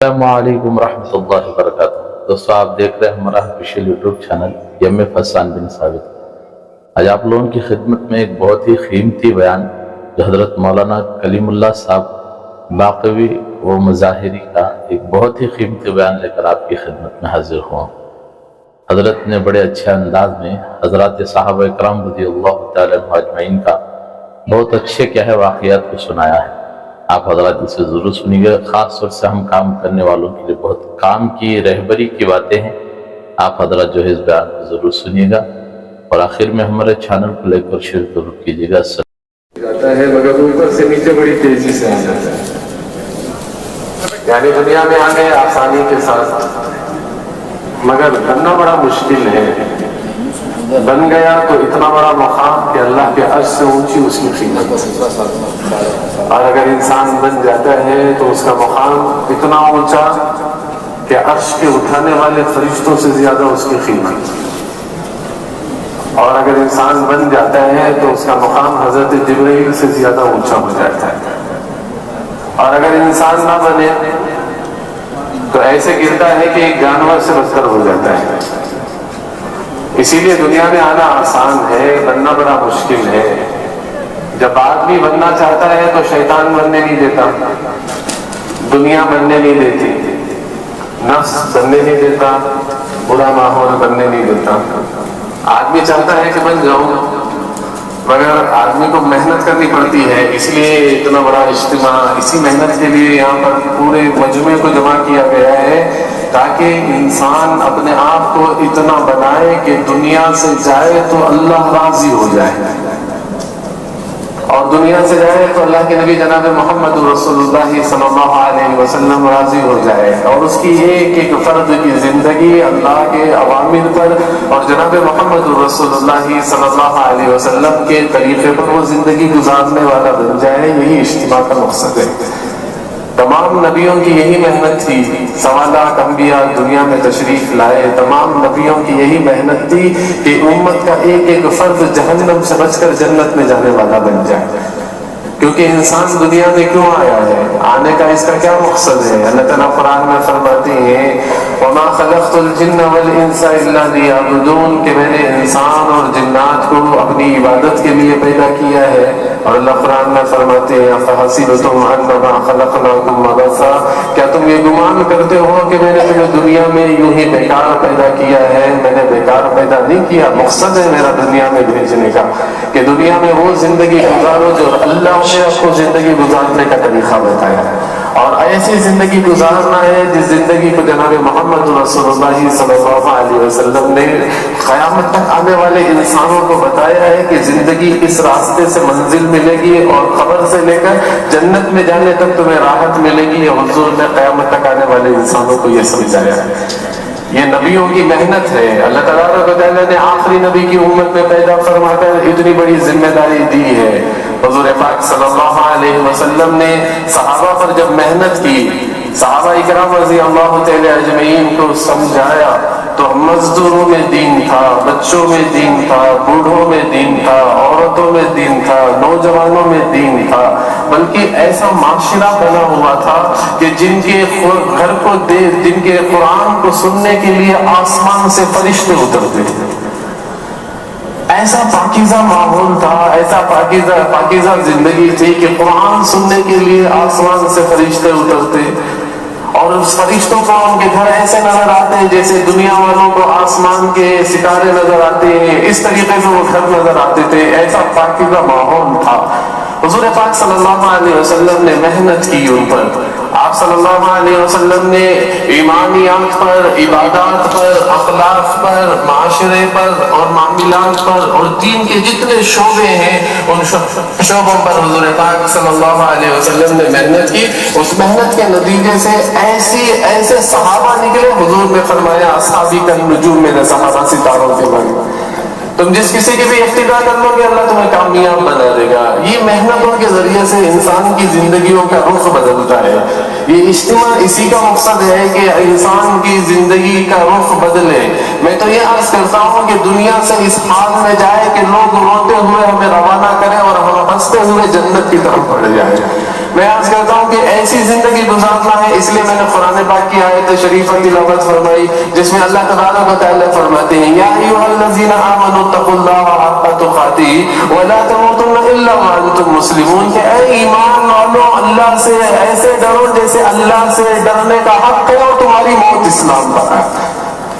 السلام علیکم ورحمۃ اللہ وبرکاتہ۔ دوستو آپ دیکھ رہے ہیں ہمارا آفیشیل یوٹیوب چینل MF حسان بن ثابت۔ آج آپ لوگوں کی خدمت میں ایک بہت ہی قیمتی بیان جو حضرت مولانا کلیم اللہ صاحب باقوی و مظاہری کا ایک بہت ہی قیمتی بیان لے کر آپ کی خدمت میں حاضر ہوا۔ حضرت نے بڑے اچھے انداز میں حضرات صحابہ کرام رضی اللہ تعالی عنہ اجمعین کا بہت اچھے کیا ہے واقعات کو سنایا ہے۔ آپ حضرات اسے ضرور سنیے گا، خاص طور سے ہم کام کرنے والوں کے لیے بہت کام کی رہبری کی باتیں ہیں۔ آپ حضرات جو ہے اس بیان کو ضرور سنیے گا اور آخر میں ہمارے چینل کو لائک اور شیئر ضرور کیجیے گا۔ جاتا ہے مگر اوپر سے نیچے بڑی تیزی سے آ جاتا ہے، یعنی دنیا میں آنے آسانی کے ساتھ، مگر بننا بڑا مشکل ہے۔ بن گیا تو اتنا بڑا مقام کہ اللہ کے عرش سے اونچی اس کی قیمت، اور اگر انسان بن جاتا ہے تو اس کا مقام اتنا اونچا کہ عرش کے اٹھانے والے فرشتوں سے زیادہ اس کی قیمت، اور اگر انسان بن جاتا ہے تو اس کا مقام حضرت جبرائیل سے زیادہ اونچا ہو جاتا ہے، اور اگر انسان نہ بنے تو ایسے گرتا ہے کہ ایک جانور سے بدتر ہو جاتا ہے۔ اسی لیے دنیا میں آنا آسان ہے، بننا بڑا مشکل ہے۔ جب آدمی بننا چاہتا ہے تو شیطان بننے نہیں دیتا، دنیا بننے نہیں دیتی، نفس بننے نہیں دیتا، برا ماحول بننے نہیں دیتا۔ آدمی چاہتا ہے کہ بن جاؤں، مگر آدمی کو محنت کرنی پڑتی ہے۔ اس لیے اتنا بڑا اجتماع، اسی محنت کے لیے یہاں پر پورے مجمع کو جمع کیا گیا ہے، تاکہ انسان اپنے آپ کو اتنا بنائے کہ دنیا سے جائے تو اللہ راضی ہو جائے، اور دنیا سے جائے تو اللہ کے نبی جناب محمد رسول اللہ صلی اللہ علیہ وسلم راضی ہو جائے، اور اس کی ایک ایک فرد کی زندگی اللہ کے اوامر پر اور جناب محمد رسول اللہ صلی اللہ علیہ وسلم کے طریقے پر وہ زندگی گزارنے والا بن جائے۔ یہی اجتماع کا مقصد ہے۔ تمام نبیوں کی یہی محنت تھی، سوا لاکھ انبیاء دنیا میں تشریف لائے، تمام نبیوں کی یہی محنت تھی کہ امت کا ایک ایک فرد جہنم سے بچ کر جنت میں جانے والا بن جائے۔ کیونکہ انسان دنیا میں کیوں آیا ہے، آنے کا اس کا کیا مقصد ہے؟ اللہ تعالیٰ قرآن میں فرماتے ہیں وَمَا خَلَقْتُ الْجِنَّ وَالْإِنسَ إِلَّا لِيَعْبُدُونَ، کہ میں نے انسان اور جنات کو اپنی عبادت کے لیے پیدا کیا ہے۔ اور اللہ قرآن میں فرماتے ہیں أَفَحَسِبْتُمْ أَنَّمَا خَلَقْنَاكُمْ عَبَثًا، کیا تم یہ گمان کرتے ہو کہ میں نے تمہیں دنیا میں یوں ہی بیکار پیدا کیا ہے؟ میں نے بیکار پیدا نہیں کیا، مقصد ہے میرا دنیا میں بھیجنے کا کہ دنیا میں وہ زندگی گزارو جو اللہ نے آپ کو زندگی گزارنے کا طریقہ بتایا ہے، اور ایسی زندگی گزارنا ہے جس زندگی کو جناب محمد رسول اللہ صلی اللہ علیہ وسلم نے قیامت تک آنے والے انسانوں کو بتایا ہے کہ زندگی اس راستے سے منزل ملے گی، اور قبر سے لے کر جنت میں جانے تک تمہیں راحت ملے گی۔ اور حضور نے قیامت تک آنے والے انسانوں کو یہ سمجھایا ہے۔ یہ نبیوں کی محنت ہے۔ اللہ تعالیٰ نے آخری نبی کی امت میں پیدا فرما کر اتنی بڑی ذمہ داری دی ہے۔ حضور پاک صلی اللہ علیہ وسلم نے صحابہ پر جب محنت کی، صحابہ اکرام رضی اللہ تعالی اجمعین کو سمجھایا، تو مزدوروں میں دین تھا، بچوں میں دین تھا، بوڑھوں میں دین تھا، عورتوں میں دین تھا، نوجوانوں میں دین تھا، بلکہ ایسا معاشرہ بنا ہوا تھا کہ جن کے گھر کو جن کے قرآن کو سننے کے لیے آسمان سے فرشتے اترتے تھے۔ ایسا پاکیزہ ماحول تھا، ایسا پاکیزہ زندگی تھی کہ قرآن سننے کے لیے آسمان سے فرشتے اترتے، اور اس فرشتوں کو ان کے گھر ایسے نظر آتے ہیں جیسے دنیا والوں کو آسمان کے ستارے نظر آتے ہیں، اس طریقے سے وہ گھر نظر آتے تھے۔ ایسا پاکیزہ ماحول تھا۔ حضور پاک صلی اللہ علیہ وسلم نے محنت کی ان پر۔ آپ صلی اللہ علیہ وسلم نے ایمانیات پر، عبادات پر، اخلاق پر، معاشرے پر اور معاملات پر اور دین کے جتنے شعبے ہیں ان شعبوں پر حضور پاک صلی اللہ علیہ وسلم نے محنت کی۔ اس محنت کے نتیجے سے ایسے صحابہ نکلے، حضور نے فرمایا اصحابی کالنجوم، میرے صحابہ ستاروں کے بنے۔ تم جس کسی کے بھی اقتداء کر لو گے اللہ تمہیں کامیاب بنا دے گا۔ یہ محنتوں کے ذریعے سے انسان کی زندگیوں کا رخ بدلتا ہے۔ یہ اجتماع اسی کا مقصد ہے کہ انسان کی زندگی کا رخ بدلے۔ میں تو یہ عرض کرتا ہوں کہ دنیا سے اس حال میں جائے کہ لوگ روتے ہوئے ہمیں روانہ کریں اور ہم ہنستے ہوئے جنت کی طرف بڑھ جائیں۔ میں عرض کرتا ہوں کہ ایسی زندگی گزارنا ہے، اس لیے میں نے قرآن پاک کی آیت شریفہ تلاوت فرمائی جس میں اللہ تبارک و تعالیٰ فرماتے ہیں یا ایھا الذین آمنوا اتقوا اللہ حق تقاتہ ولا تموتن الا وانتم مسلمون، کہ اے ایمان والو اللہ سے ایسے ڈرو جیسے اللہ سے ڈرنے کا حق ہے اور تمہاری موت اسلام پر ہے۔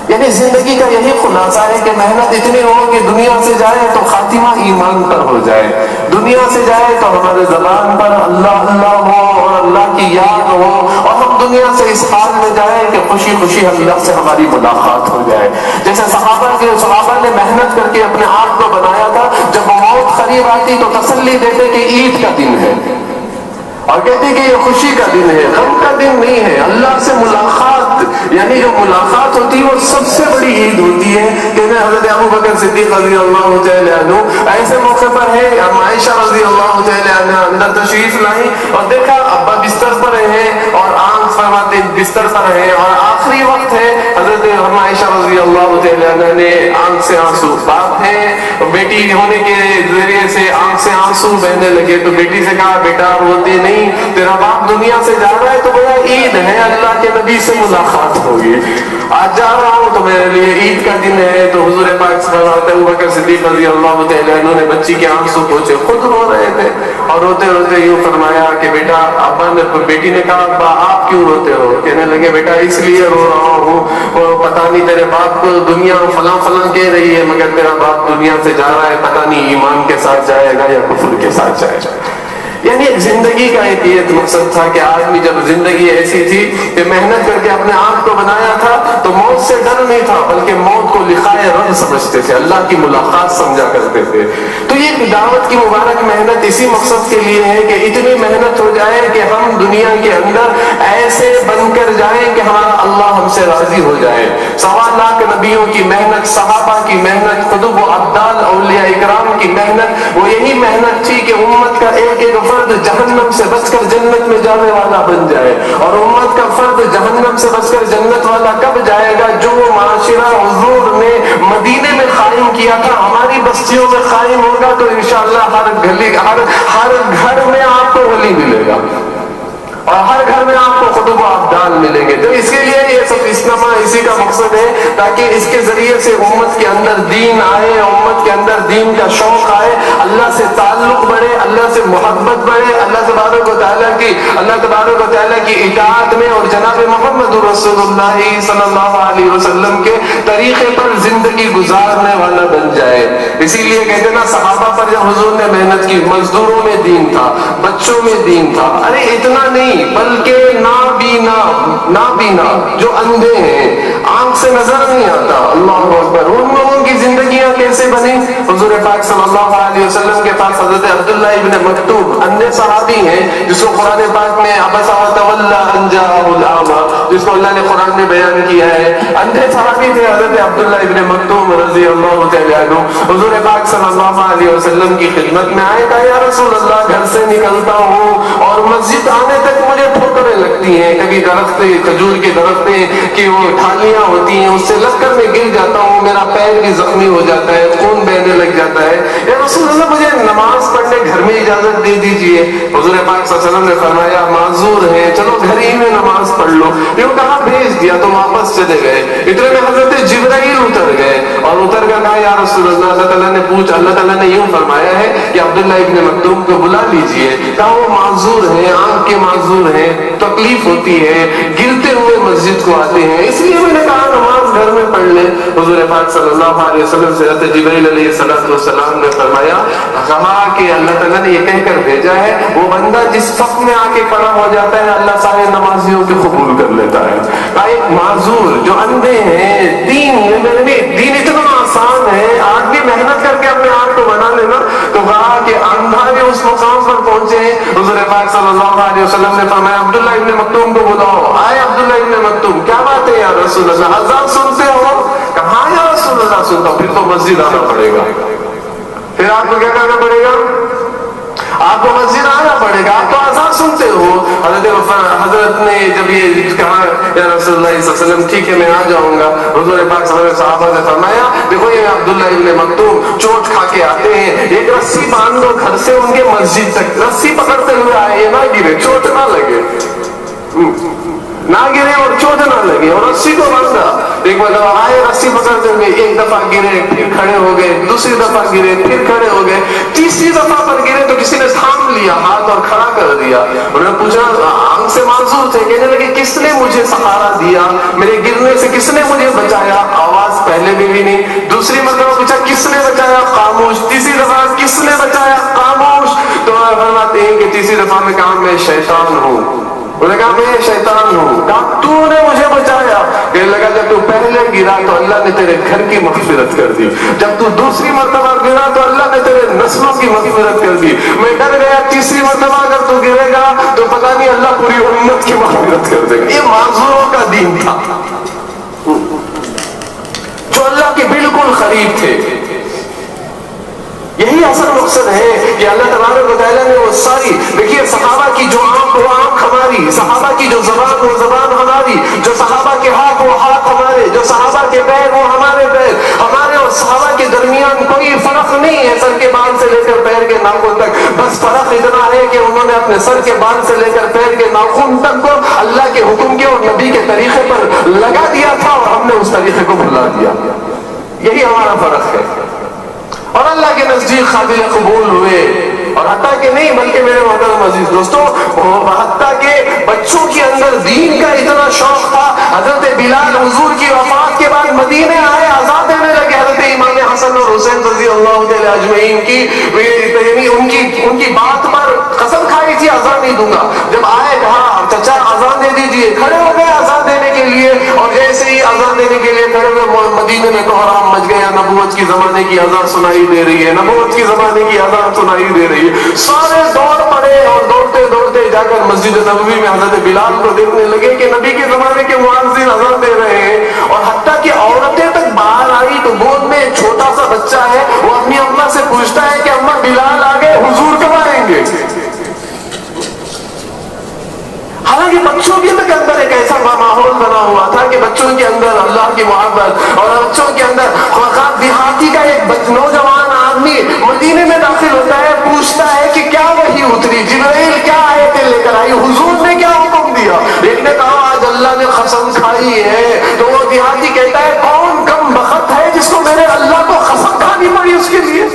یعنی زندگی کا یہی خلاصہ ہے کہ محنت اتنی ہو کہ دنیا سے جائے تو خاتمہ ایمان پر ہو جائے، دنیا سے جائے تو ہمارے زبان پر اللہ اللہ ہو اور اللہ کی یاد ہو، اور ہم دنیا سے اس حال میں جائیں کہ خوشی خوشی اللہ سے ہماری ملاقات ہو جائے۔ جیسے صحابہ نے محنت کر کے اپنے آپ کو بنایا تھا، جب موت قریب آتی تو تسلی دیتے کہ عید کا دن ہے، اور کہتے کہ یہ خوشی کا دن ہے، غم کا دن نہیں ہے، اللہ سے ملاقات، یعنی جو ملاقات ہوتی ہے وہ سب سے بڑی عید ہوتی ہے۔ کہ حضرت ابو بکر صدیق رضی اللہ تعالی عنہ ایسے موقع پر ہے، عائشہ رضی اللہ تعالی عنہ اندر تشریف لائی اور دیکھا ابا بستر پر ہیں اور آنکھ فرماتے بستر پر ہیں اور آخری وقت ہے، حضرت عائشہ رضی اللہ تعالی عنہ نے آنکھ سے آنسو، باپ ہے بیٹی ہونے کے ذریعے سے آنکھ سے آنسو بہنے لگے، تو بیٹی سے کہا بیٹا روتے نہیں، تیرا باپ دنیا سے جا رہا ہے تو بڑا عید ہے، اللہ کے نبی سے ملاقات ہوگی، آج جا رہا ہوں تو میرے لیے عید کا دن ہے۔ تو حضور پاک صلی اللہ علیہ وسلم صدیق رضی اللہ تعالی عنہ نے بچی کے آنسو پوچھے، خود رو رہے تھے اور روتے روتے یوں فرمایا کہ بیٹا، ابا نے بیٹی نے کہا ابا آپ کیوں روتے ہو؟ کہنے لگے بیٹا اس لیے رو رہا ہوں، پتہ نہیں تیرے باپ کو دنیا فلاں فلاں کہہ رہی ہے مگر تیرا باپ دنیا سے جا رہا ہے، پتہ نہیں ایمان کے ساتھ جائے گا یا کفر کے ساتھ جائے گا۔ یعنی ایک زندگی کا ایک یہ مقصد تھا کہ آدمی جب زندگی ایسی تھی کہ محنت کر کے اپنے آپ کو بنایا تھا تو موت سے ڈر نہیں تھا، بلکہ موت کو لقائے رب سمجھتے تھے، اللہ کی ملاقات سمجھا کرتے تھے۔ تو یہ دعوت کی مبارک محنت اسی مقصد کے لیے ہے کہ اتنی محنت ہو جائے کہ ہم دنیا کے اندر ایسے بن کر جائیں کہ ہمارا اللہ ہم سے راضی ہو جائے۔ 1.25 لاکھ نبیوں کی محنت، صحابہ کی محنت، قطب و ابدال اولیاء اکرام کی محنت، وہ یہی محنت تھی کہ امت کا ایک ایک فرد جہنم سے بچ کر جنت میں جانے والا بن جائے، اور امت کا فرد جہنم سے بچ کر جنت والا کب جائے گا؟ جو معاشرہ حضور نے مدینے میں قائم کیا تھا ہماری بستیوں میں قائم ہوگا تو انشاءاللہ ہر گھر میں آپ کو ولی ملے گا اور ہر گھر میں آپ کو قطب و ابدال ملیں گے۔ تو اس کے لیے یہ سب اجتماع اسی کا مقصد ہے تاکہ اس کے ذریعے سے امت کے اندر دین آئے، امت کے اندر دین کا شوق آئے، اللہ سے تعلق بڑھے، اللہ سے محبت بڑھے، اللہ تبارک و تعالیٰ کی اطاعت میں اور جناب محمد رسول اللہ صلی اللہ علیہ وسلم کے طریقے پر زندگی گزارنے والا بن جائے۔ اسی لیے کہتے نا صحابہ پر جب حضور نے محنت کی، مزدوروں میں دین تھا، بچوں میں دین تھا، ارے اتنا نہیں بلکہ نابینا جو اندھے ہیں، آنکھ سے نظر نہیں آتا، اللہ اکبر، ان لوگوں کی زندگیاں کیسے بنی؟ حضور پاک صلی اللہ علیہ وسلم کے پاس حضرت عبداللہ ابن مکتوم اندھے صحابی ہیں جس کو قرآن پاک میں عبس وتولی ان جاءہ الاعمی، جس کو اللہ نے قرآن میں بیان کیا ہے، اندھے صحابی تھے حضرت عبداللہ ابن مکتوم رضی اللہ تعالی عنہ۔ حضور پاک صلی اللہ علیہ وسلم کی خدمت میں آئے، کہا یا رسول اللہ گھر سے نکلتا ہوں اور مسجد آنے تک مجھے ٹھوکریں لگتی ہیں، کبھی درخت کھجور کے درختیں کی وہ ڈھالیاں ہوتی ہیں اس سے لگ کر میں گر جاتا ہوں، میرا پیر بھی زخمی ہو جاتا ہے، خون بہنے لگ جاتا ہے، یا رسول اللہ مجھے نماز پڑھنے گھر میں اجازت دے دیجئے۔ حضور پاک صلی اللہ علیہ وسلم نے فرمایا معذور ہے، چلو گھر ہی میں نماز پڑھ لو۔ یوں کہا بھیج دیا تو واپس چلے گئے، اتنے میں حضرت جبرائیل اتر گئے اور اتر کر کہا یا رسول اللہ، اللہ تعالیٰ نے یوں فرمایا ہے کہ عبداللہ ابن مکتوم کو بلا لیجئے۔ کہا وہ معذور ہیں، آنکھ کے معذور ہیں، تکلیف ہوتی ہے، گرتے ہوئے مسجد کو آتے ہیں، اس لیے میں نے کہا نماز گھر میں پڑھ لیں۔ حضور پاک صلی اللہ علیہ وسلم سے حضرت جبرائیل علیہ السلام نے فرمایا، کہا کہ اللہ تعالیٰ نے یہ کہہ کر بھیجا ہے وہ بندہ جس صف میں آ کے کھڑا ہو جاتا ہے اللہ سارے نمازیوں کے قبول کر لیتا ہے۔ کہا ایک معذور جو اندھے ہیں، دین اتنا آسان ہے، آدمی محنت کر کے اپنے آپ کو بنا لینا، تو کہا کہ اندھا بھی اس مقام پر پہنچے ہیں۔ حضور پاک صلی اللہ علیہ وسلم نے فرمایا عبداللہ ابن مکتوم کو بلاؤ۔ آئے عبداللہ ابن مکتوم، کیا بات ہے یا رسول اللہ، اذان سنتے ہو؟ کہا یا رسول اللہ سنتا ہوں۔ پھر تو مسجد آنا پڑے گا، پھر آپ کو کیا کرنا پڑے گا؟ آپ کو مسجد آنا پڑے گا، آپ تو اذان سنتے ہو۔ حضرت نے جب یہ کہا یا رسول اللہ صلی اللہ علیہ وسلم ٹھیک ہے میں آ جاؤں گا، حضور پاک صلی اللہ علیہ وسلم صحابہ نے فرمایا دیکھو یہ عبداللہ ابن مکتوم چوٹ کھا کے آتے ہیں، ایک رسی باندھ دو گھر سے ان کے مسجد تک، رسی پکڑتے ہوئے آئے، یہ نہ گرے، چوٹ نہ لگے، نہ گرے اور چوٹ نہ لگے، اور رسی کو باندھا۔ ایک مرتبہ آئے رسی پکڑتے ہوئے، ایک دفعہ گرے پھر کھڑے ہو گئے، دوسری دفعہ گرے پھر کھڑے ہو گئے، تیسری دفعہ پر گرے تو کسی نے تھام لیا ہاتھ اور کھڑا کر دیا۔ انہوں نے پوچھا، آنکھ سے معذور تھے، کہنے لگے کس نے مجھے سہارا دیا، میرے گرنے سے کس نے مجھے بچایا؟ آواز پہلے بھی نہیں۔ دوسری مرتبہ پوچھا کس نے بچایا؟ خاموش۔ تیسری دفعہ کس نے بچایا؟ خاموش۔ تو فرماتے ہیں کہ تیسری دفعہ میں کہا میں شیطان ہوں۔ انہوں نے کہا میں شیطان ہوں۔ کہا تو نے مجھے بچایا؟ کہنے لگا جب تو پہلے گرا تو اللہ نے تیرے گھر کی مغفرت کر دی، جب تو دوسری مرتبہ گرا تو اللہ نے تیرے نسلوں کی مغفرت کر دی، میں ڈر گیا تیسری مرتبہ اگر تو گرے گا تو پتہ نہیں اللہ پوری امت کی مغفرت کر دے گا۔ یہ معذوروں کا دین تھا جو اللہ کے بالکل قریب تھے۔ یہی اصل مقصد ہے کہ اللہ تبارک و تعالیٰ نے وہ ساری، دیکھیے صحابہ کی جو آنکھ وہ آنکھ ہماری، صحابہ کی جو زبان وہ زبان ہماری، جو صحابہ کے ہاتھ وہ ہاتھ ہمارے، جو صحابہ کے پیر وہ ہمارے پیر، ہمارے اور صحابہ کے درمیان کوئی فرق نہیں ہے سر کے بال سے لے کر پیر کے ناخن تک، بس فرق اتنا ہے کہ انہوں نے اپنے سر کے بال سے لے کر پیر کے ناخن تک کو اللہ کے حکم کے اور نبی کے طریقے پر لگا دیا تھا اور ہم نے اس طریقے کو بھلا دیا۔ یہی ہمارا فرق ہے، اور اللہ کے نزدیک قابل قبول ہوئے۔ اور حتیٰ کہ نہیں بلکہ میرے محترم عزیز دوستوں، حتیٰ کہ بچوں کے اندر دین کا اتنا شوق تھا، حضرت بلال حضور کی وفات کے بعد مدینے آئے، آزاد دینے لگے حضرت امام حسن اور حسین رضی اللہ تعالی اجمعین کی، یعنی ان کی بات پر قسم کھائی تھی اذان نہیں دوں گا۔ جب آئے کہا چچا اذان دے دیجیے، کھڑے ہو گئے اذان دینے کے لیے، اور جیسے ہی اذان دینے کے لیے کھڑے ہوئے مدینے میں کوہرام مچ گیا، نبوت کی زمانے کی اذان سنائی دے رہی ہے، نبوت کی زمانے کی اذان سنائی دے رہی ہے۔ سارے دوڑ پڑے اور دوڑتے دوڑتے جا کر مسجد نبوی میں حضرت بلال کو دیکھنے لگے کہ نبی کے زمانے کے مؤذن اذان دے رہے ہیں، اور حتیٰ کہ عورتیں تک باہر آئی تو گود میں ایک چھوٹا سا بچہ ہے، وہ اپنی اماں سے پوچھتا ہے کہ اماں بلال آ گئے، حضور کب آئیں گے؟ حالانکہ بچوں کے اندر ایک ایسا ماحول بنا ہوا تھا کہ بچوں کے اندر اللہ کی محبت، اور بچوں کے اندر دیہاتی کا ایک نوجوان آدمی مدینے میں داخل ہوتا ہے، پوچھتا ہے کہ کیا وحی اتری، جبرائیل کیا آیتیں لے کر آئی، حضور نے کیا حکم دیا؟ ایک نے کہا آج اللہ نے قسم کھائی ہے، تو وہ دیہاتی کہتا ہے کون کم بخت ہے جس کو میرے اللہ کو قسم کھانی پڑی اس کے لیے؟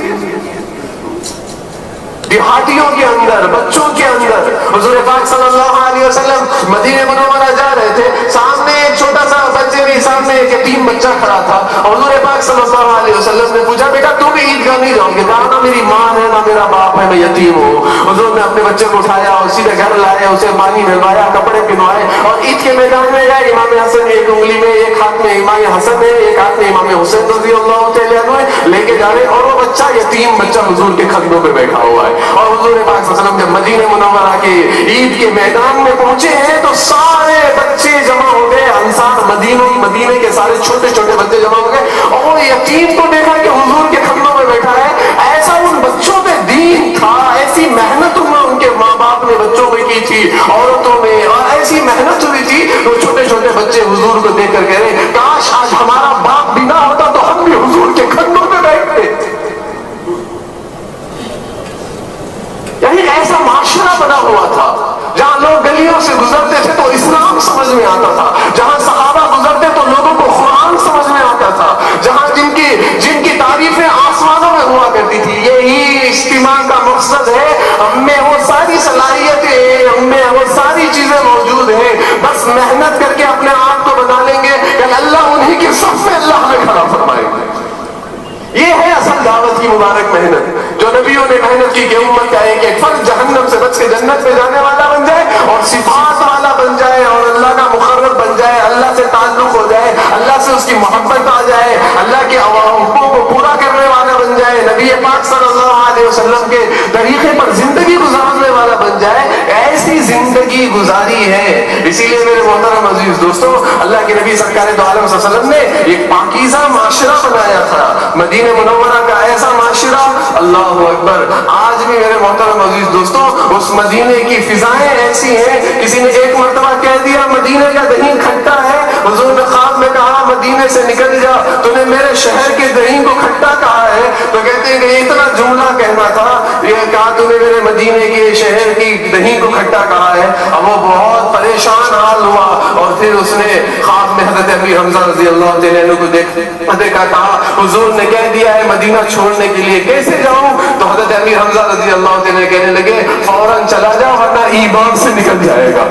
دیہاتیوں کے اندر، بچوں کے اندر، حضور پاک صلی اللہ علیہ وسلم مدینہ منورہ جا رہے تھے، سامنے ایک چھوٹا سا بچے بھی، سامنے ایک یتیم بچہ کھڑا تھا، اور حضور پاک صلی اللہ علیہ وسلم نے پوچھا بیٹا تو بھی عیدگاہ نہیں جاؤ گے؟ کہا نہ میری ماں ہے نہ میرا باپ ہے، میں یتیم ہوں۔ حضور نے اپنے بچے کو اٹھایا اور سیدھے گھر لائے، اسے پانی ملوایا، کپڑے پہنوائے، اور عید کے میدان میں گئے۔ امام حسن ایک انگلی میں، ایک ہاتھ میں امام حسن ہے، ایک ہاتھ میں امام حسین رضی اللہ تعالیٰ عنہ لے کے جا رہے، اور وہ بچہ یتیم بچہ حضور کے کندھوں پہ بیٹھا ہوا ہے۔ اور حضور پاک صلی اللہ علیہ وسلم جب مدینہ منورہ کے عید کے میدان میں پہنچے ہیں تو سارے بچے جمع ہو گئے، انصار مدینے کے سارے چھوٹے چھوٹے بچے جمع ہو گئے، اور وہ یتیم کو دیکھا کہ حضور کے کندھوں میں بیٹھا ہے۔ ایسا ان بچوں میں دین تھا، ایسی محنت ان کے ماں باپ نے بچوں میں کی تھی، عورتوں میں، اور ایسی محنت ہوئی تھی، وہ چھوٹے چھوٹے بچے حضور کو دیکھ کر کہہ رہے کاش آج ہمارا باپ بھی نہ ہوتا تو ہم بھی حضور کے کندھوں پہ بیٹھتے۔ یعنی ایسا معاشرہ بنا ہوا تھا جہاں لوگ گلیوں سے گزرتے تھے تو اسلام سمجھ میں آتا تھا، جہاں صحابہ گزرتے تو لوگوں کو قرآن سمجھ میں آتا تھا، جہاں جن کی تعریفیں آسمانوں میں ہوا کرتی تھی۔ یہی اجتماع کا مقصد ہے، ہم میں وہ ساری صلاحیتیں، ہم میں وہ ساری چیزیں موجود ہیں، بس محنت کر کے اپنے آپ کو بنا لیں گے کہ اللہ انہی کی صف میں اللہ ہمیں کھڑا فرمائے گا۔ یہ ہے اصل دعوت کی مبارک محنت جو نبیوں نے محنت کی کہ امت کا ایک ایک فرد جہنم سے بچ کے جنت میں جانے والا بن جائے، اور صفات والا بن جائے، اور اللہ کا مقرب بن جائے، اللہ سے تعلق ہو جائے، اللہ سے اس کی محبت آ جائے، اللہ کے حقوق کو پورا کرنے والا بن جائے، نبی پاک صلی اللہ علیہ وسلم کے طریقے پر زندگی گزارنے والا بن جائے۔ ایسی زندگی گزاری ہے۔ اسی لیے میرے محترم عزیز دوستو، اللہ کے نبی سرکار دو عالم صلی اللہ علیہ وسلم نے ایک پاکیزہ معاشرہ بنایا تھا، مدینہ منورہ کا ایسا معاشرہ اللہ اکبر. آج بھی میرے محترم عزیز دوستوں اس مدینے کی فضائیں ایسی ہیں. کسی نے ایک مرتبہ کہہ دیا مدینے کا دہی کھٹا ہے. حضور نے خواب میں کہا مدینے سے نکل جا, تو نے میرے شہر کے دہی کو کھٹا کہا ہے. تو کہتے ہیں کہ یہ اتنا جملہ کہنا تھا, یہ کہا تو نے میرے مدینے کے شہر کی دہی کو کھٹا کہا ہے. اب وہ بہت پریشان حال ہوا, اور پھر اس نے خواب میں حضرت امیر حمزہ رضی اللہ عنہ کو دیکھا, کہا حضور نے کہہ دیا ہے مدینہ چھوڑنے کے لیے, کیسے جاؤں؟ تو حضرت امیر حمزہ رضی اللہ عنہ کہنے لگے فوراً چلا جاؤ ورنہ ایمان سے نکل جائے گا.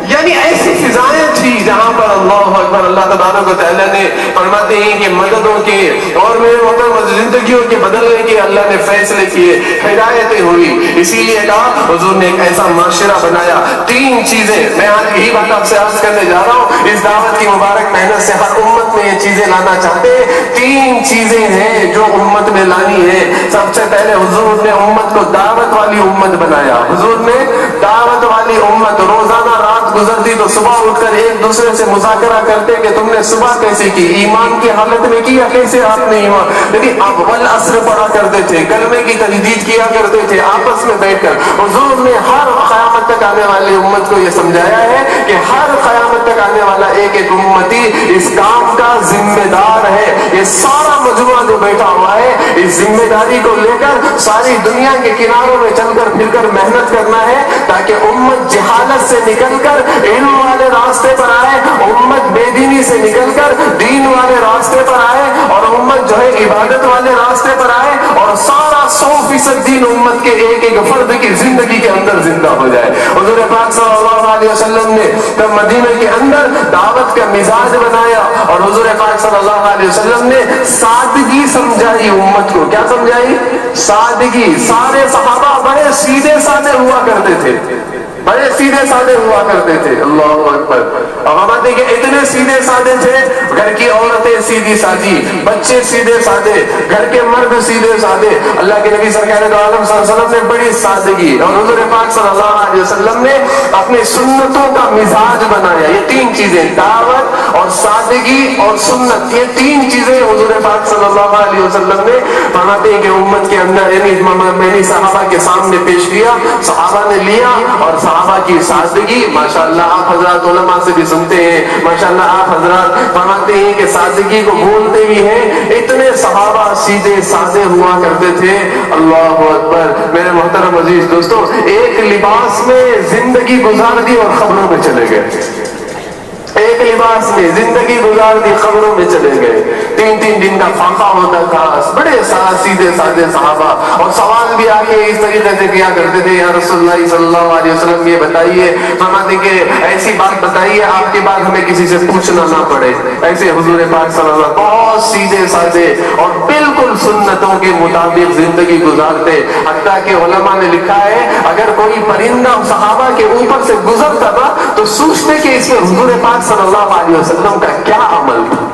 یعنی ایسی فضائیں تھی جہاں پر اللہ اکبر اللہ تبارک و تعالیٰ نے فرماتے ہیں کہ مددوں کے اور میرے محترم زندگیوں کے بدلنے کے اللہ نے فیصلے کیے, ہدایتیں ہوئی. اسی لیے کہا حضور نے ایک ایسا معاشرہ بنایا. 3 چیزیں میں آج یہی بات آپ سے عرض کرنے جا رہا ہوں. اس دعوت کی مبارک محنت سے ہر امت میں یہ چیزیں لانا چاہتے. 3 چیزیں ہیں جو امت میں لانی ہے. سب سے پہلے حضور نے امت کو دعوت والی امت بنایا. حضور نے دعوت والی امت, روزانہ رات گزرتی تو صبح اٹھ کر ایک دوسرے سے مذاکرہ کرتے کہ تم نے صبح کیسے کی, ایمان کی حالت میں کی یا کیسے آپ نے ایمان. لیکن اب والعصر پڑھا کرتے تھے, کلمے کی تجدید کیا کرتے تھے آپس میں بیٹھ کر. حضور نے ہر قیامت تک آنے والی امت کو یہ سمجھایا ہے کہ ہر قیامت تک آنے والا ایک ایک امتی اس کام کا ذمہ دار ہے. یہ سارا مجموعہ جو بیٹھا ہوا ہے اس ذمہ داری کو لے کر ساری دنیا کے کناروں میں چل کر پھر کر محنت کرنا ہے تاکہ امت جہالت سے نکل کر علم والے راستے پر آئے, امت بے دینی سے نکل کر دین والے راستے پر آئے, اور امت جو ہے عبادت والے راستے پر آئے, اور سارا 100% دین امت کے ایک ایک فرد کی زندگی کے اندر زندہ ہو جائے. حضور پاک صلی اللہ علیہ وسلم نے تب مدینہ کے اندر دعوت کا مزاج بنایا, اور حضور پاک صلی اللہ علیہ وسلم نے سادگی سمجھائی امت کو. کیا سمجھائی؟ سادگی. سارے صحابہ بڑے سیدھے سادے ہوا کرتے تھے, بڑے سیدھے سادے ہوا کرتے تھے. اللہ اکبر. اور ہم آتے کہ اتنے سیدھے سادے تھے, گھر کی عورتیں سیدھی سادی, بچے سیدھے سادے, گھر کے مرد سیدھے سادے. اللہ کے نبی سرکار دو عالم صلی اللہ علیہ وسلم نے بڑی سادگی, اور حضور پاک صلی اللہ علیہ وسلم نے اپنی سنتوں کا مزاج بنایا. یہ 3 چیزیں, دعوت اور سادگی اور سنت, یہ 3 چیزیں حضور پاک صلی اللہ علیہ وسلم نے فرماتے ہیں کہ امت کے اندر میں نے صحابہ کے سامنے پیش کیا, صحابہ نے لیا, اور صحابہ کی سادگی ماشاءاللہ آپ حضرات علماء سے بھی سنتے ہیں, ماشاءاللہ آپ حضرات فرماتے ہیں کہ سادگی کو بولتے بھی ہیں. اتنے صحابہ سیدھے سادے ہوا کرتے تھے. اللہ اکبر. میرے محترم عزیز دوستوں, ایک لباس میں زندگی گزار دی اور خبروں میں چلے گئے. ایک لباس میں زندگی گزار دی, خبروں میں چلے گئے. 3 دن کا فاقہ ہوتا تھا. بڑے سیدھے سادے صحابہ, اور سوال بھی آگے اس طریقے سے کیا کرتے تھے, یا رسول اللہ صلی اللہ علیہ وسلم یہ بتائیے, فرماتے کہ ایسی بات بتائیے آپ کے بعد ہمیں کسی سے پوچھنا نہ پڑے. ایسے حضور پاک صلی اللہ علیہ وسلم بہت سیدھے سادے اور بالکل سنتوں کے مطابق زندگی گزارتے. حتیٰ کہ علماء نے لکھا ہے اگر کوئی پرندہ صحابہ کے اوپر سے گزرتا تھا تو سوچتے کہ اس میں حضور پاک صلی اللہ علیہ وسلم کا کیا عمل تھا.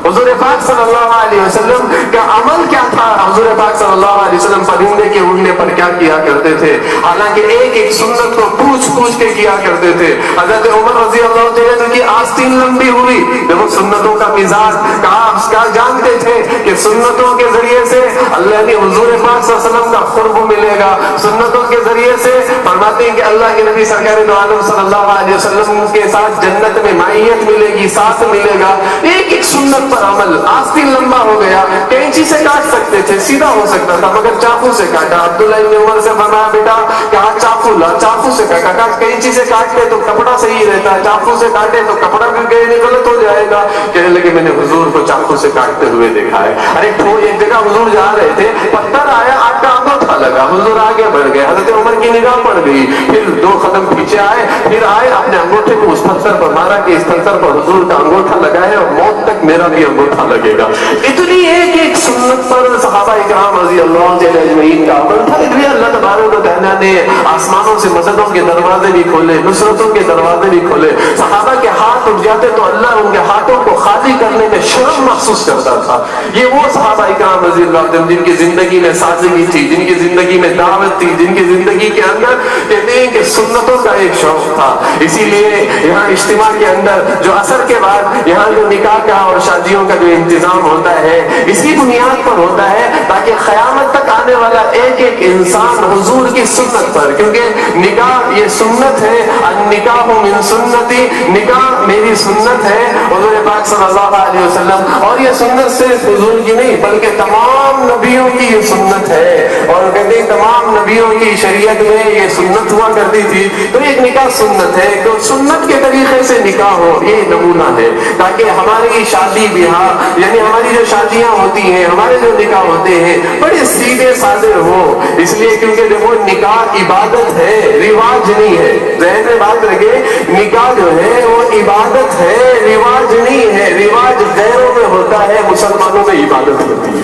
حضور پاک صلی اللہ علیہ وسلم کا عمل کیا تھا. حضور پاک صلی اللہ علیہ وسلم پرندے کے اڑنے پر کیا کیا کرتے تھے, حالانکہ ایک ایک سنت کو پوچھ کے کیا کرتے تھے. حضرت عمر رضی اللہ عنہ کی آستین لمبی ہوئی, دیکھو سنتوں کا مزاج کہا جانتے تھے کہ سنتوں کے ذریعے سے اللہ نے حضور پاک صلی اللہ علیہ وسلم کا قرب ملے گا. سنتوں کے ذریعے سے فرماتے ہیں کہ اللہ کے نبی سرکار دو عالم صلی اللہ علیہ وسلم کے ساتھ جنت میں معیت ملے گی, ساتھ ملے گا. ایک ایک سنت پر عمل. آستین لمبا ہو گیا, کینچی سے کاٹ سکتے تھے, سیدھا ہو سکتا تھا, مگر چاقو سے کاٹا. عبداللہ ابن عمر سے فرمایا بیٹا کہا چاقو لا, چاقو سے کاٹا. کینچی سے کاٹتے تو کپڑا صحیح رہتا, چاقو سے کاٹے تو کپڑا بھی غلط ہو جائے گا. کہنے لگے میں نے حضور کو چاقو سے کاٹتے ہوئے دیکھا ہے. ارے ایک جگہ حضور جا رہے تھے, پتھر آیا, آپ کا انگوٹھا لگا, حضور آگے بڑھ گئے, حضرت عمر کی نگاہ پڑ گئی, پھر 2 قدم پیچھے آئے, پھر آئے اپنے انگوٹھے کو اس پتھر پر مارا کہ اس پتھر پر حضور کا انگوٹھا لگا ہے اور موت تک میرا بھی انگوٹھا لگے گا. اتنی ایک ایک سنت پر صحابہ اکرام رضی اللہ عنہ اجمعین کا عمل تھا. اتنی اللہ تبارک و تعالیٰ نے آسمانوں سے مددوں کے دروازے بھی کھولے, نصرتوں کے دروازے بھی کھولے. صحابہ کے ہاتھ اٹھ جاتے تو اللہ ان کے ہاتھوں کو خالی شادی کرنے میں شرم محسوس کرتا تھا. یہ وہ صحابہ اکرام رضی اللہ عنہم جن کی زندگی میں سادگی تھی, جن کی زندگی میں دعوت تھی, جن کی زندگی کے اندر کہتے ہیں کہ سنتوں کا ایک شوق تھا. اسی لیے یہاں اجتماع کے اندر جو عصر کے بعد یہاں جو نکاح کا اور شادیوں کا جو انتظام ہوتا ہے اسی بنیاد پر ہوتا ہے تاکہ قیامت تک آنے والا ایک ایک انسان حضور کی سنت پر, کیونکہ نکاح یہ سنت ہے, النکاح من سنتی, نکاح میری سنت ہے حضور پاک صلی اللہ علیہ وسلم, اور یہ سنت صرف حضور کی نہیں بلکہ تمام نبیوں کی یہ سنت ہے. اور کہتے ہیں تمام نبیوں کی شریعت میں یہ سنت ہوا کرتی تھی. تو ایک نکاح سنت ہے, تو سنت کے طریقے سے نکاح ہو یہ نمونہ ہے تاکہ ہماری شادی بیاہ یعنی ہماری جو شادیاں ہوتی ہیں, ہمارے جو نکاح ہوتے ہیں بڑے سیدھے سادے ہو. اس لیے کیونکہ دیکھو نکاح عبادت ہے, رواج نہیں ہے. ذہن میں بات رکھے, نکاح جو ہے وہ عبادت ہے, رواج نہیں ہے. رواج غیروں میں ہوتا ہے, مسلمانوں میں عبادت ہوتی ہے.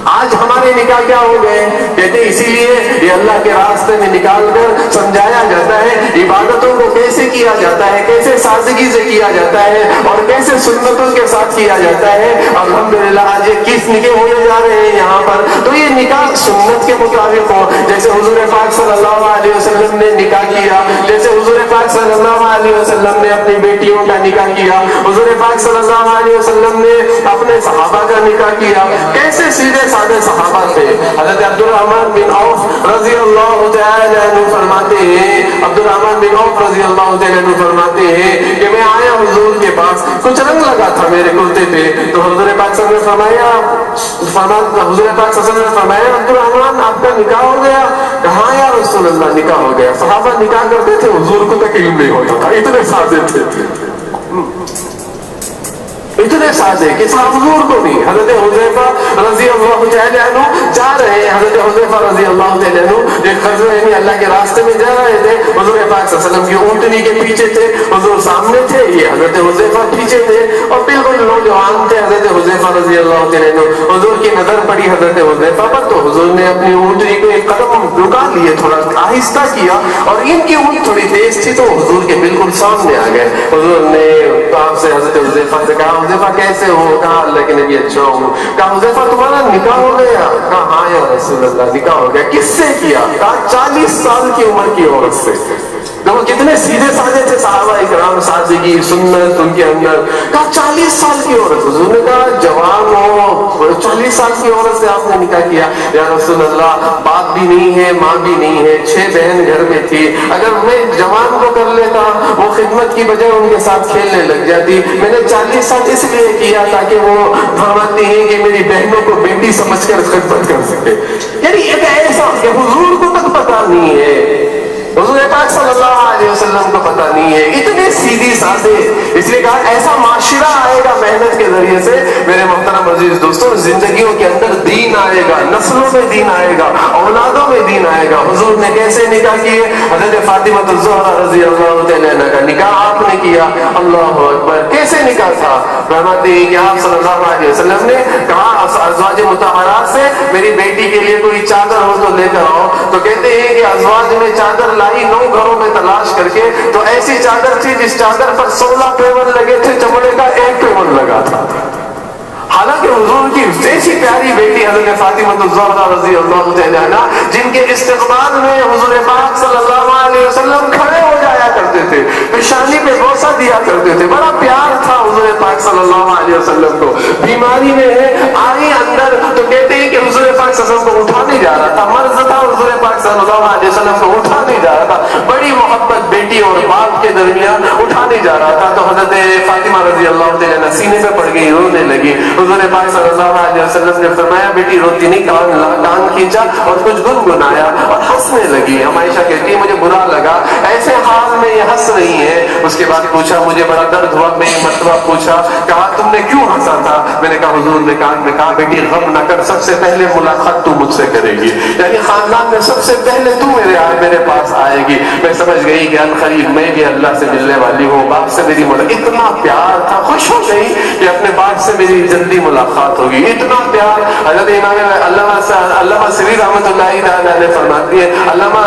آج ہمارے نکاح کیا ہو گئے, کہتے اسی لیے یہ اللہ کے راستے میں نکال کر سمجھایا جاتا ہے عبادتوں کو کیسے کیا جاتا ہے, کیسے سادگی سے کیا جاتا ہے اور کیسے سنتوں کے ساتھ کیا جاتا ہے. الحمدللہ آج یہ کس نکاح ہونے جا رہے ہیں یہاں پر, تو یہ نکاح سنت کے مطابق ہو. جیسے حضور پاک صلی اللہ علیہ وسلم نے نکاح کیا, جیسے حضور پاک صلی اللہ علیہ وسلم نے اپنی بیٹیوں کا نکاح کیا, حضور پاک صلی اللہ علیہ وسلم نے اپنے صحابہ کا نکاح کیا, کیسے سیدھے سادے صحابہ تھے. حضرت عبد الرحمن بن عوف رضی اللہ تعالی عنہ فرماتے ہیں, عبد الرحمن بن عوف رضی اللہ تعالی عنہ فرماتے ہیں کہ میں آیا حضور کے پاس, کچھ رنگ لگا تھا میرے کرتے پہ, تو حضور پاک صلی اللہ علیہ وسلم نے فرمایا, حضور پاک صلی اللہ علیہ وسلم نے فرمایا عبد الرحمن آپ کا نکاح ہو گیا؟ کہاں یا رسول اللہ نکاح ہو گیا. صحابہ نکاح کرتے تھے, حضور کو تک علم نہیں ہوتا تھا, اتنے سادے تھے, اتنے سادے کہ صاحب حضور کو نہیں. حضرت حذیفہ رضی اللہ تعالی عنہ جا رہے ہیں, حضرت حذیفہ رضی اللہ تعالی عنہ ایک غزوہ یعنی اللہ کے راستے میں جا رہے تھے, حضور پاک صلی اللہ علیہ وسلم کی اونٹنی کے پیچھے تھے, حضور سامنے تھے, یہ حضرت حذیفہ پیچھے تھے, اور بالکل نوجوان تھے حضرت حذیفہ رضی اللہ تعالی عنہ. حضور کی نظر پڑی حضرت حذیفہ پر, تو حضور نے اپنی اونٹنی کو ایک قدم رکا لیے, تھوڑا آہستہ کیا, اور ان کی اونٹ تھوڑی تیز تھی تو حضور کے بالکل سامنے آ گئے. حضور نے آپ سے حضرت حذیفہ سے کہا, حذیفہ کیسے ہو؟ کہا اللہ کے نبی اچھا ہوں. کہا حذیفہ تمہارا نکاح ہو گیا؟ کہا ہاں یا رسول اللہ نکاح ہو گیا. کس سے کیا؟ کہا 40 سال کی عمر کی عورت سے. دیکھو کتنے سیدھے سادے تھے صحابہ اکرام, سادگی سنت ان کے اندر. کہا 40 سال کی عورت. حضور نے کہا جوان ہو, 40 سال کی عورت سے آپ نے نکاح کیا؟ یا رسول اللہ باپ بھی نہیں ہے, ماں بھی نہیں ہے, 6 بہن گھر میں تھی, اگر میں جوان کو کر لیتا وہ خدمت کی بجائے ان کے ساتھ کھیلنے لگ جاتی. میں نے 40 سال اس لیے کیا تاکہ وہ فرماتی ہیں کہ میری بہنوں کو بیٹی سمجھ کر خدمت کر سکے. یعنی ایک ایسا کہ حضور کو تک پتا نہیں ہے, حضور پاک صلی اللہ علیہ وسلم کو پتا نہیں ہے, اتنے سیدھی سادے. اس لیے کہا ایسا معاشرہ آئے گا محنت کے ذریعے سے. میرے محترم عزیز دوستوں, زندگیوں کے اندر دین آئے گا, نسلوں میں دین آئے گا, اولادوں میں دین آئے گا. حضور نے کیسے نکاح کیے؟ حضرت فاطمہ الزہرا رضی اللہ تعالی عنہا کا نکاح آپ نے کیا. اللہ اکبر. کیسے نکاح تھا؟ فرماتے ہیں کہ آپ صلی اللہ علیہ وسلم نے کہا ازواج مطہرات سے میری بیٹی کے لیے کوئی چادر ہو تو لے کر آؤ. تو کہتے ہیں کہ ازواج میں چادر لائی 9 گھروں میں تلاش کر کے, تو ایسی چادر تھی جس چادر پر 16 پیون لگے تھے, چمڑے کا 1 پیون لگا تھا. حالانکہ حضور کی ایسی پیاری بیٹی حضرت فاطمہ الزہرا رضی اللہ تعالی عنہا, جن کے استقبال میں حضور پاک صلی اللہ علیہ وسلم کھڑے ہو جایا کرتے تھے, پیشانی پہ بوسہ دیا کرتے تھے, بڑا پیار تھا حضور پاک صلی اللہ علیہ وسلم کو. بیماری میں ہے آئی اندر, تو کہتے ہیں کہ حضور پاک صلی اللہ علیہ وسلم کو اٹھا نہیں جا رہا تھا, مرض تھا, حضور پاک صلی اللہ علیہ وسلم کو اٹھا نہیں جا رہا تھا, بڑی محبت بیٹی اور باپ کے درمیان اٹھا نہیں جا رہا تھا. تو حضرت فاطمہ رضی اللہ تعالی عنہا سینے پہ پڑ گئی, رونے لگی. حضور پاک صلی اللہ علیہ وسلم نے فرمایا بیٹی روتی نہیں, کان کھینچا اور کچھ گنگنایا اور ہنسنے لگی. ہم عائشہ کہتی ہے مجھے برا لگا, ایسے حال میں یہ ہنس رہی ہے. اس کے بعد پوچھا, مجھے بڑا درد ہوا, میں ایک مرتبہ پوچھا, کہا تم نے کیوں ہنسا تھا؟ میں نے کہا حضور نے کان میں کہا بیٹی غم نہ کر, سب سے پہلے ملاقات تو مجھ سے کرے گی, یعنی خاندان میں سب سے پہلے تو میرے پاس آئے گی. میں سمجھ گئی کہ القریب میں بھی اللہ سے ملنے والی ہوں, باپ سے میری ملاقات. اتنا پیار تھا, خوش ہو گئی کہ اپنے باپ سے میری جلدی ملاقات ہوگی, اتنا پیار. حضرت امام علامہ سری رحمۃ اللہ تعالی علیہ فرماتی ہے, علامہ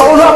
16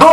2